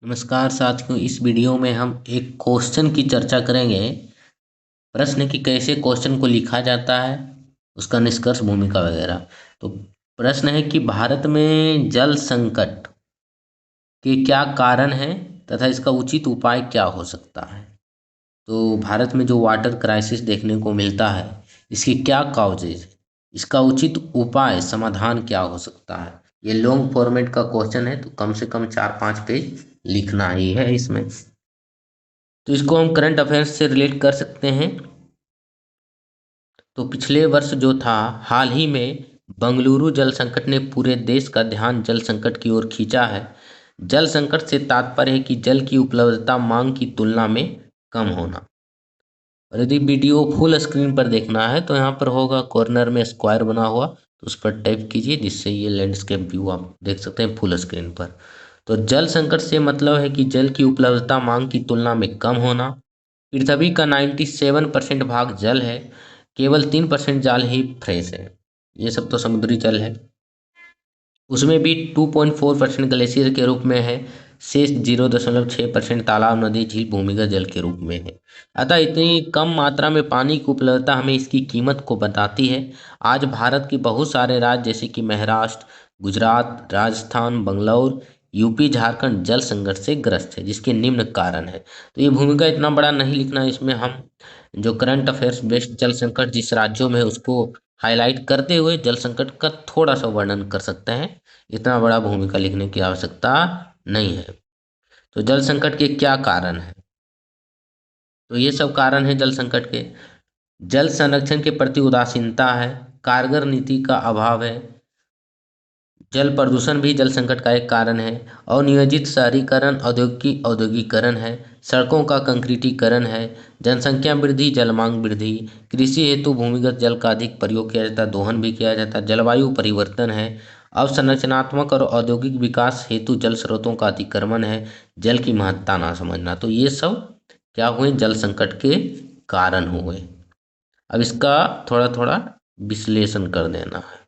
नमस्कार साथियों। इस वीडियो में हम एक क्वेश्चन की चर्चा करेंगे। प्रश्न कि कैसे क्वेश्चन को लिखा जाता है, उसका निष्कर्ष, भूमिका वगैरह। तो प्रश्न है कि भारत में जल संकट के क्या कारण हैं तथा इसका उचित उपाय क्या हो सकता है। तो भारत में जो वाटर क्राइसिस देखने को मिलता है, इसकी क्या काउजेज है, इसका उचित उपाय समाधान क्या हो सकता है। ये लॉन्ग फॉर्मेट का क्वेश्चन है, तो कम से कम 4-5 पेज लिखना ही है इसमें। तो इसको हम करंट अफेयर्स से रिलेट कर सकते हैं। तो पिछले वर्ष जो था, हाल ही में बंगलुरु जल संकट ने पूरे देश का ध्यान जल संकट की ओर खींचा है। जल संकट से तात्पर्य है कि जल की उपलब्धता मांग की तुलना में कम होना। और यदि वीडियो फुल स्क्रीन पर देखना है तो यहाँ पर होगा कॉर्नर में स्क्वायर बना हुआ, तो उस पर टैप कीजिए, जिससे ये लैंडस्केप व्यू आप देख सकते हैं फुल स्क्रीन पर। तो जल संकट से मतलब है कि जल की उपलब्धता मांग की तुलना में कम होना। पृथ्वी का 97% भाग जल है, केवल 3% जल ही फ्रेश है। ये सब तो समुद्री जल है। उसमें भी 2.4% ग्लेशियर के रूप में है, शेष 0.6% तालाब, नदी, झील, भूमिगत जल के रूप में है। अतः इतनी कम मात्रा में पानी की उपलब्धता हमें इसकी कीमत को बताती है। आज भारत के बहुत सारे राज्य जैसे कि महाराष्ट्र, गुजरात, राजस्थान, बंगलौर, यूपी, झारखंड जल संकट से ग्रस्त है, जिसके निम्न कारण है। तो ये भूमिका इतना बड़ा नहीं लिखना है, इसमें हम जो करंट अफेयर्स बेस्ड जल संकट जिस राज्यों में है उसको हाईलाइट करते हुए जल संकट का थोड़ा सा वर्णन कर सकते हैं। इतना बड़ा भूमिका लिखने की आवश्यकता नहीं है। तो जल संकट के क्या कारण हैं? तो ये सब कारण है जल संकट के। जल संरक्षण के प्रति उदासीनता है, कारगर नीति का अभाव है, जल प्रदूषण भी जल संकट का एक कारण है, अनियोजित शहरीकरण, औद्योगिकीकरण है, सड़कों का कंक्रीटीकरण है, जनसंख्या वृद्धि, जल मांग वृद्धि, कृषि हेतु भूमिगत जल का अधिक प्रयोग किया जाता है, दोहन भी किया जाता है, जलवायु परिवर्तन है, अवसंरचनात्मक और औद्योगिक विकास हेतु जल स्रोतों का अतिक्रमण है, जल की महत्ता ना समझना। तो ये सब क्या हुए, जल संकट के कारण हुए। अब इसका थोड़ा थोड़ा विश्लेषण कर देना है।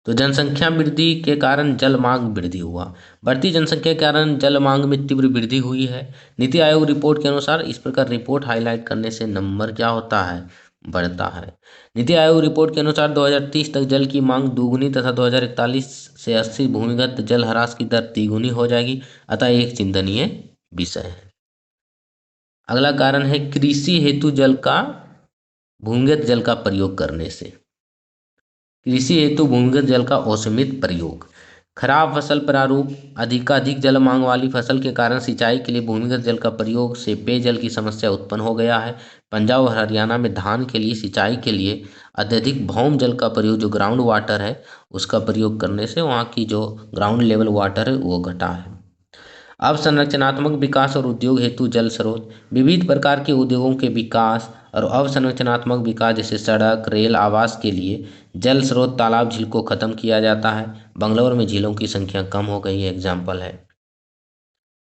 तो जनसंख्या वृद्धि के कारण जल मांग वृद्धि हुआ। बढ़ती जनसंख्या के कारण जल मांग में तीव्र वृद्धि हुई है। नीति आयोग रिपोर्ट के अनुसार इस प्रकार रिपोर्ट हाईलाइट करने से नंबर क्या होता है, बढ़ता है। नीति आयोग रिपोर्ट के अनुसार 2030 तक जल की मांग दुगुनी तथा 2041 से 80 भूमिगत जल ह्रास की दर तिगुनी हो जाएगी। अतः एक चिंतनीय विषय है। अगला कारण है कृषि हेतु जल का, भूमिगत जल का प्रयोग करने से। कृषि हेतु भूमिगत जल का असीमित प्रयोग, खराब फसल प्रारूप, अधिकाधिक जल मांग वाली फसल के कारण सिंचाई के लिए भूमिगत जल का प्रयोग से पेयजल की समस्या उत्पन्न हो गया है। पंजाब और हरियाणा में धान के लिए सिंचाई के लिए अत्यधिक भौम जल का प्रयोग, जो ग्राउंड वाटर है, उसका प्रयोग करने से वहाँ की जो ग्राउंड लेवल वाटर है वो घटा है। अब संरचनात्मक विकास और उद्योग हेतु जल स्रोत, विविध प्रकार के उद्योगों के विकास और अवसंरचनात्मक विकास जैसे सड़क, रेल, आवास के लिए जल स्रोत, तालाब, झील को खत्म किया जाता है। बंगलौर में झीलों की संख्या कम हो गई है, एग्जाम्पल है।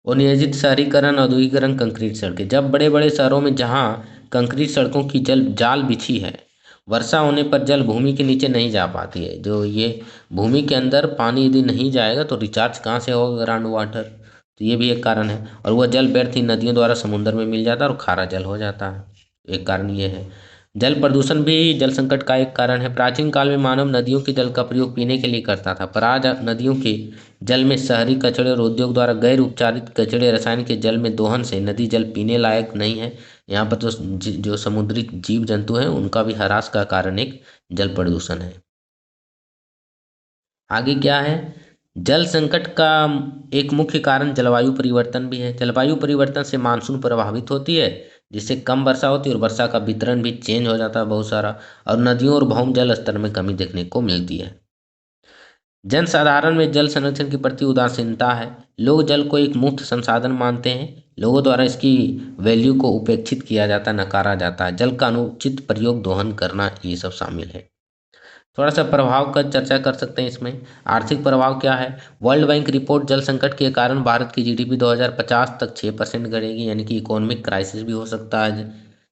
और नियोजित शहरीकरण, औद्योगिकरण, कंक्रीट सड़कें, जब बड़े बड़े शहरों में जहाँ कंक्रीट सड़कों की जल जाल बिछी है, वर्षा होने पर जल भूमि के नीचे नहीं जा पाती है। जो ये भूमि के अंदर पानी यदि नहीं जाएगा तो रिचार्ज कहाँ से होगा ग्राउंड वाटर। तो ये भी एक कारण है। और वह जल व्यर्थ ही नदियों द्वारा समुद्र में मिल जाता है और खारा जल हो जाता है। एक कारण ये है। जल प्रदूषण भी जल संकट का एक कारण है। प्राचीन काल में मानव नदियों के जल का प्रयोग पीने के लिए करता था, पर आज नदियों के जल में शहरी कचड़े और उद्योग द्वारा गैर उपचारित कचड़े, रसायन के जल में दोहन से नदी जल पीने लायक नहीं है। यहाँ पर तो जो समुद्री जीव जंतु हैं उनका भी ह्रास का कारण एक जल प्रदूषण है। आगे क्या है, जल संकट का एक मुख्य कारण जलवायु परिवर्तन भी है। जलवायु परिवर्तन से मानसून प्रभावित होती है, जिससे कम वर्षा होती है और वर्षा का वितरण भी चेंज हो जाता है बहुत सारा, और नदियों और भौम जल स्तर में कमी देखने को मिलती है। जन साधारण में जल संरक्षण के प्रति उदासीनता है। लोग जल को एक मुफ्त संसाधन मानते हैं। लोगों द्वारा इसकी वैल्यू को उपेक्षित किया जाता है, नकारा जाता है। जल का अनुचित प्रयोग, दोहन करना, ये सब शामिल है। थोड़ा सा प्रभाव का चर्चा कर सकते हैं इसमें। आर्थिक प्रभाव क्या है, वर्ल्ड बैंक रिपोर्ट जल संकट के कारण भारत की जीडीपी 2050 तक 6% गिरेगी, यानी कि इकोनॉमिक क्राइसिस भी हो सकता है।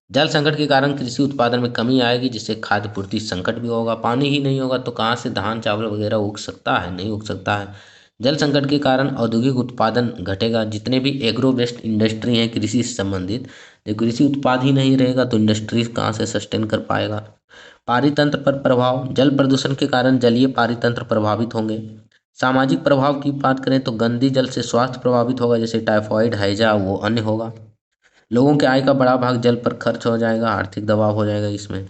जल संकट के कारण कृषि उत्पादन में कमी आएगी, जिससे खाद्य पूर्ति संकट भी होगा। पानी ही नहीं होगा तो कहाँ से धान चावल वगैरह उग सकता है, नहीं उग सकता है। जल संकट के कारण औद्योगिक उत्पादन घटेगा। जितने भी एग्रो वेस्ट इंडस्ट्री हैं कृषि से संबंधित, जब कृषि उत्पाद ही नहीं रहेगा तो इंडस्ट्रीज कहाँ से सस्टेन कर पाएगा। पारितंत्र पर प्रभाव, जल प्रदूषण के कारण जलीय पारितंत्र प्रभावित होंगे। सामाजिक प्रभाव की बात करें तो गंदी जल से स्वास्थ्य प्रभावित होगा, जैसे टाइफॉइड, हैजा वो अन्य होगा। लोगों के आय का बड़ा भाग जल पर खर्च हो जाएगा, आर्थिक दबाव हो जाएगा इसमें।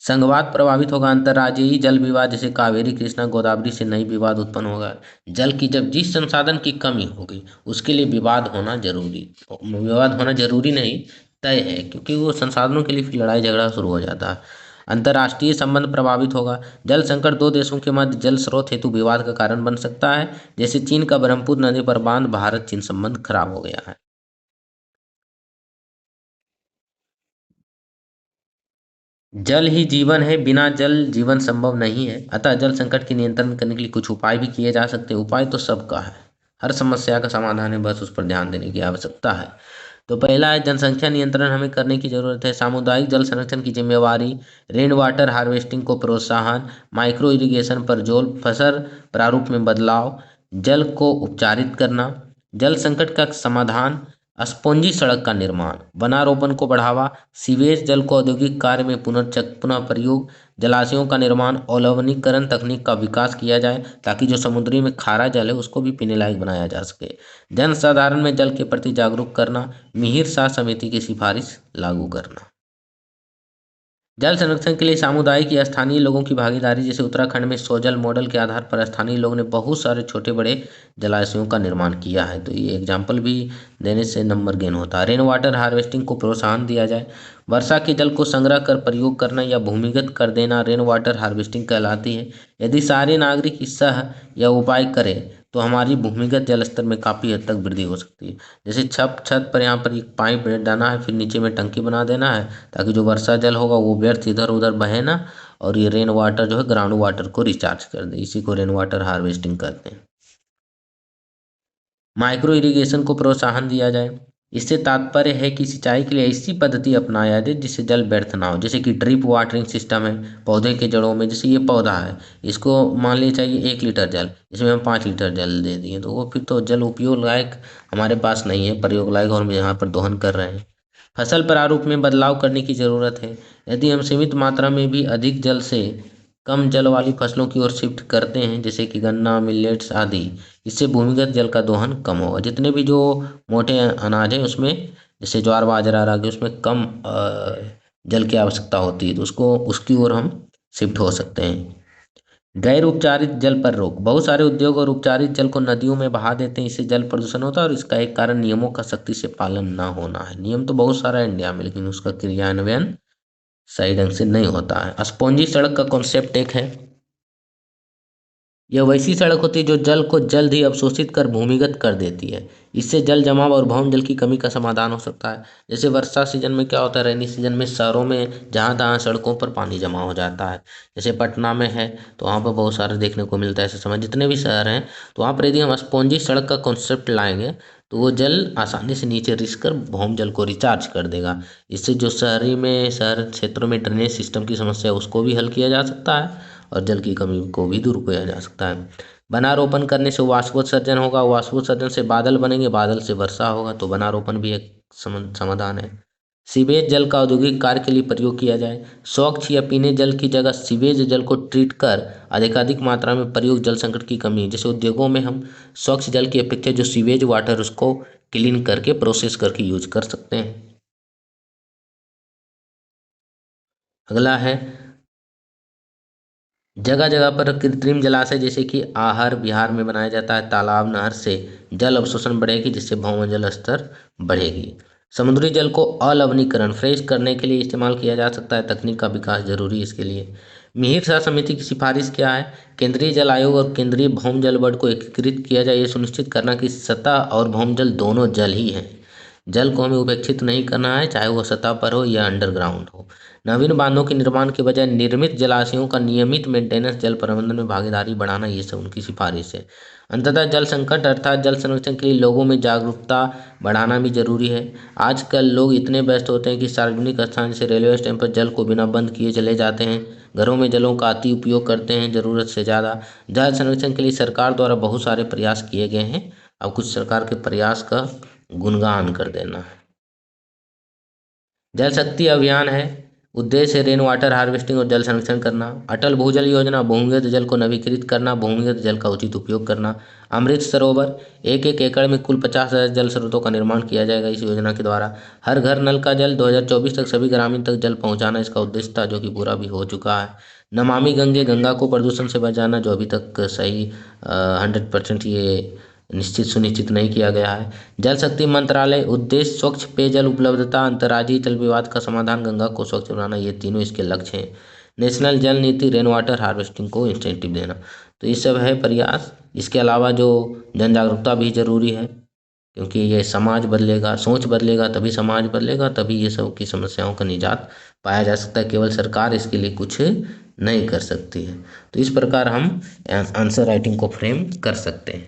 संघवाद प्रभावित होगा, अंतर्राज्यीय जल विवाद जैसे कावेरी कृष्णा गोदावरी से नई विवाद उत्पन्न होगा। जल की जब जिस संसाधन की कमी होगी उसके लिए विवाद होना जरूरी नहीं, तय है, क्योंकि वो संसाधनों के लिए फिर लड़ाई झगड़ा शुरू हो जाता है। अंतर्राष्ट्रीय संबंध प्रभावित होगा, जल संकट दो देशों के मध्य जल स्रोत हेतु विवाद का कारण बन सकता है। जैसे चीन का ब्रह्मपुत्र नदी पर बांध, भारत चीन संबंध खराब हो गया है। जल ही जीवन है, बिना जल जीवन संभव नहीं है। अतः जल संकट के नियंत्रण करने के लिए कुछ उपाय भी किए जा सकते हैं। उपाय तो सबका है, हर समस्या का समाधान है, बस उस पर ध्यान देने की आवश्यकता है। तो पहला है जनसंख्या नियंत्रण हमें करने की जरूरत है। सामुदायिक जल संरक्षण की जिम्मेवारी, रेन वाटर हार्वेस्टिंग को प्रोत्साहन, माइक्रो इरिगेशन पर जोर, फसल प्रारूप में बदलाव, जल को उपचारित करना। जल संकट का समाधान, स्पॉन्जी सड़क का निर्माण, वनारोपण को बढ़ावा, सीवेज जल को औद्योगिक कार्य में पुनः प्रयोग, जलाशयों का निर्माण, अवलवनीकरण तकनीक का विकास किया जाए ताकि जो समुद्री में खारा जल है उसको भी पीने लायक बनाया जा सके। जन साधारण में जल के प्रति जागरूक करना, मिहिर शाह समिति की सिफारिश लागू करना। जल संरक्षण के लिए सामुदायिक या स्थानीय लोगों की भागीदारी, जैसे उत्तराखंड में सोजल मॉडल के आधार पर स्थानीय लोगों ने बहुत सारे छोटे बड़े जलाशयों का निर्माण किया है। तो ये एग्जाम्पल भी देने से नंबर गेन होता है। रेन वाटर हार्वेस्टिंग को प्रोत्साहन दिया जाए, वर्षा के जल को संग्रह कर प्रयोग करना या भूमिगत कर देना रेन वाटर हार्वेस्टिंग कहलाती है। यदि सारे नागरिक इस या उपाय करें तो हमारी भूमिगत जल स्तर में काफ़ी हद तक वृद्धि हो सकती है। जैसे छत पर यहाँ पर एक पाइप डालना है, फिर नीचे में टंकी बना देना है ताकि जो वर्षा जल होगा वो व्यर्थ इधर उधर बहे ना, और ये रेन वाटर जो है ग्राउंड वाटर को रिचार्ज कर दे। इसी को रेन वाटर हार्वेस्टिंग कहते हैं। माइक्रो इरिगेशन को प्रोत्साहन दिया जाए, इससे तात्पर्य है कि सिंचाई के लिए ऐसी पद्धति अपनाया जाए जिससे जल व्यर्थ ना हो। जैसे कि ड्रिप वाटरिंग सिस्टम है पौधे के जड़ों में, जैसे ये पौधा है, इसको मान लीजिए चाहिए 1 लीटर जल, इसमें हम 5 लीटर जल दे दिए तो वो फिर तो जल उपयोग लायक हमारे पास नहीं है, प्रयोग लायक, और हम यहाँ पर दोहन कर रहे हैं। फसल प्रारूप में बदलाव करने की ज़रूरत है। यदि हम सीमित मात्रा में भी अधिक जल से कम जल वाली फसलों की ओर शिफ्ट करते हैं, जैसे कि गन्ना, मिलेट्स आदि, इससे भूमिगत जल का दोहन कम होगा। जितने भी जो मोटे अनाज हैं उसमें, जैसे ज्वार बाजरा रागी, उसमें कम जल की आवश्यकता होती है, तो उसको उसकी ओर हम शिफ्ट हो सकते हैं। गैर उपचारित जल पर रोक, बहुत सारे उद्योग और उपचारित जल को नदियों में बहा देते हैं, इससे जल प्रदूषण होता है और इसका एक कारण नियमों का सख्ती से पालन ना होना है। नियम तो बहुत सारा है इंडिया में, लेकिन उसका क्रियान्वयन सही ढंग से नहीं होता है। स्पॉन्जी सड़क का कॉन्सेप्ट एक है, यह वैसी सड़क होती है जो जल को जल्द ही अवशोषित कर भूमिगत कर देती है। इससे जल जमाव और भवन जल की कमी का समाधान हो सकता है। जैसे वर्षा सीजन में क्या होता है, रेनी सीजन में शहरों में जहाँ तहाँ सड़कों पर पानी जमा हो जाता है। जैसे पटना में है तो वहाँ पर बहुत सारे देखने को मिलता है ऐसे समय, जितने भी शहर हैं, तो वहाँ पर यदि हम स्पॉन्जी सड़क का कॉन्सेप्ट लाएंगे तो वो जल आसानी से नीचे रिस कर भौम जल को रिचार्ज कर देगा। इससे जो शहर क्षेत्रों में ड्रेनेज सिस्टम की समस्या है उसको भी हल किया जा सकता है और जल की कमी को भी दूर किया जा सकता है। वनारोपण करने से वाष्पोत्सर्जन होगा, वाष्पोत्सर्जन से बादल बनेंगे, बादल से वर्षा होगा, तो वनारोपण भी एक समाधान है। सीवेज जल का औद्योगिक कार्य के लिए प्रयोग किया जाए, स्वच्छ या पीने जल की जगह सीवेज जल को ट्रीट कर अधिकाधिक मात्रा में प्रयोग जल संकट की कमी। जैसे उद्योगों में हम स्वच्छ जल की अपेक्षा जो सीवेज वाटर उसको क्लीन करके प्रोसेस करके यूज कर सकते हैं। अगला है जगह जगह पर कृत्रिम जलाशय, जैसे कि आहर बिहार में बनाया जाता है, तालाब नहर से जल अवशोषण बढ़ेगी जिससे भौम जल स्तर बढ़ेगी। समुद्री जल को अलवणीकरण फ्रेश करने के लिए इस्तेमाल किया जा सकता है, तकनीक का विकास जरूरी है इसके लिए। मिहिर शाह समिति की सिफारिश क्या है, केंद्रीय जल आयोग और केंद्रीय भौम जल बोर्ड को एकीकृत किया जाए, ये सुनिश्चित करना कि सतह और भौम जल दोनों जल ही हैं। जल को हमें उपेक्षित नहीं करना है, चाहे वो सतह पर हो या अंडरग्राउंड हो। नवीन बांधों के निर्माण के बजाय निर्मित जलाशयों का नियमित मेंटेनेंस, जल प्रबंधन में भागीदारी बढ़ाना, ये सब उनकी सिफारिश है। अंततः जल संकट अर्थात जल संरक्षण के लिए लोगों में जागरूकता बढ़ाना भी जरूरी है। आजकल लोग इतने व्यस्त होते हैं कि सार्वजनिक स्थान जैसे रेलवे स्टेशन पर जल को बिना बंद किए चले जाते हैं, घरों में जलों का अति उपयोग करते हैं ज़रूरत से ज़्यादा। जल संरक्षण के लिए सरकार द्वारा बहुत सारे प्रयास किए गए हैं। अब कुछ सरकार के प्रयास का गुणगान कर देना है। जल शक्ति अभियान है, उद्देश्य रेन वाटर हार्वेस्टिंग और जल संरक्षण करना। अटल भूजल योजना, भूमिगत जल को नवीकृत करना, भूमिगत जल का उचित उपयोग करना। अमृत सरोवर, एक एक एकड़ में कुल 50,000 जल स्रोतों का निर्माण किया जाएगा इस योजना के द्वारा। हर घर नल का जल, 2024 तक सभी ग्रामीण तक जल पहुंचाना इसका उद्देश्य था, जो कि पूरा भी हो चुका है। नमामि गंगे, गंगा को प्रदूषण से बचाना, जो अभी तक सही 100% ये सुनिश्चित नहीं किया गया है। जल शक्ति मंत्रालय, उद्देश्य स्वच्छ पेयजल उपलब्धता, अंतर्राज्यीय जल विवाद का समाधान, गंगा को स्वच्छ बनाना, ये तीनों इसके लक्ष्य हैं। नेशनल जल नीति, रेन वाटर हार्वेस्टिंग को इंसेंटिव देना। तो ये सब है प्रयास। इसके अलावा जो जन जागरूकता भी जरूरी है, क्योंकि ये समाज बदलेगा, सोच बदलेगा तभी समाज बदलेगा, तभी ये सब की समस्याओं का निजात पाया जा सकता है। केवल सरकार इसके लिए कुछ नहीं कर सकती है। तो इस प्रकार हम आंसर राइटिंग को फ्रेम कर सकते हैं।